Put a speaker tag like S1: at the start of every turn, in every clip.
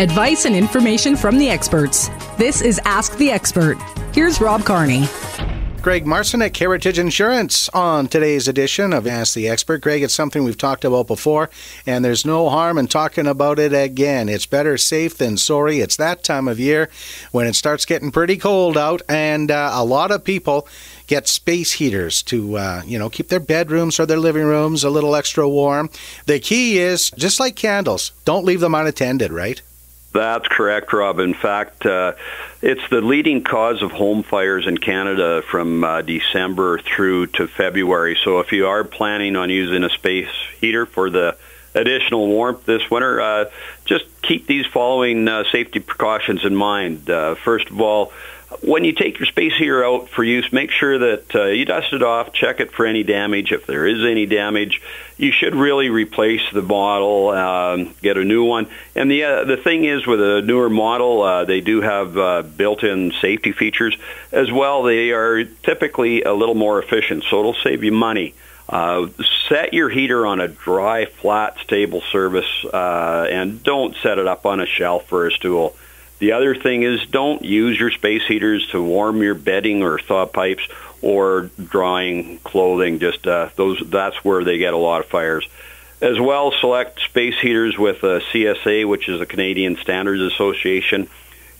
S1: Advice and information from the experts. This is Ask the Expert. Here's Rob Carnie.
S2: Greg Marcyniuk, Heritage Insurance, on today's edition of Ask the Expert. Greg, it's something we've talked about before, and there's no harm in talking about it again. It's better safe than sorry. It's that time of year when it starts getting pretty cold out, and a lot of people get space heaters to, keep their bedrooms or their living rooms a little extra warm. The key is, just like candles, don't leave them unattended, right?
S3: That's correct, Rob. In fact, it's the leading cause of home fires in Canada from December through to February. So if you are planning on using a space heater for the additional warmth this winter, just keep these following safety precautions in mind. First of all, when you take your space heater out for use, make sure that you dust it off, check it for any damage. If there is any damage, you should really replace the model, get a new one. And the thing is, with a newer model, they do have built-in safety features as well. They are typically a little more efficient, so it'll save you money. Set your heater on a dry, flat, stable surface, and don't set it up on a shelf or a stool. The other thing is, don't use your space heaters to warm your bedding or thaw pipes or drying clothing. Just that's where they get a lot of fires. As well, select space heaters with a CSA, which is the Canadian Standards Association,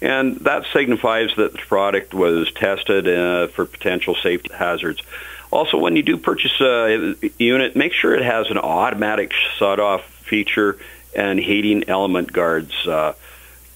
S3: and that signifies that the product was tested for potential safety hazards. Also, when you do purchase a unit, make sure it has an automatic shut-off feature and heating element guards.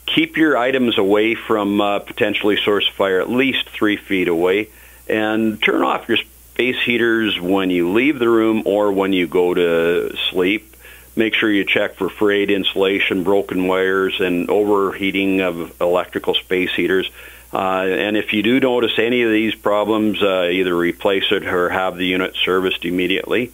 S3: Keep your items away from potentially source of fire, at least 3 feet away, and turn off your space heaters when you leave the room or when you go to sleep. Make sure you check for frayed insulation, broken wires, and overheating of electrical space heaters. And if you do notice any of these problems, either replace it or have the unit serviced immediately.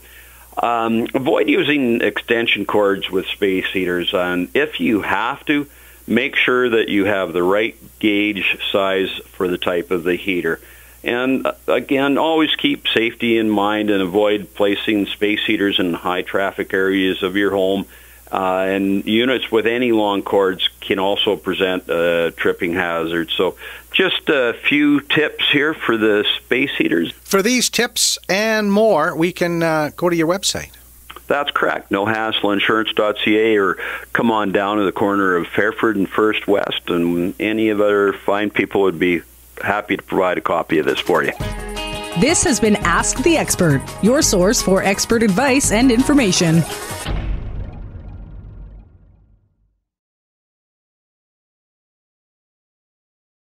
S3: Avoid using extension cords with space heaters, and if you have to, make sure that you have the right gauge size for the type of the heater. And again, always keep safety in mind and avoid placing space heaters in high traffic areas of your home. And units with any long cords can also present tripping hazards. So just a few tips here for the space heaters.
S2: For these tips and more, we can go to your website.
S3: That's correct. NoHassleInsurance.ca, or come on down to the corner of Fairford and First West, and any of our fine people would be happy to provide a copy of this for you.
S1: This has been Ask the Expert, your source for expert advice and information.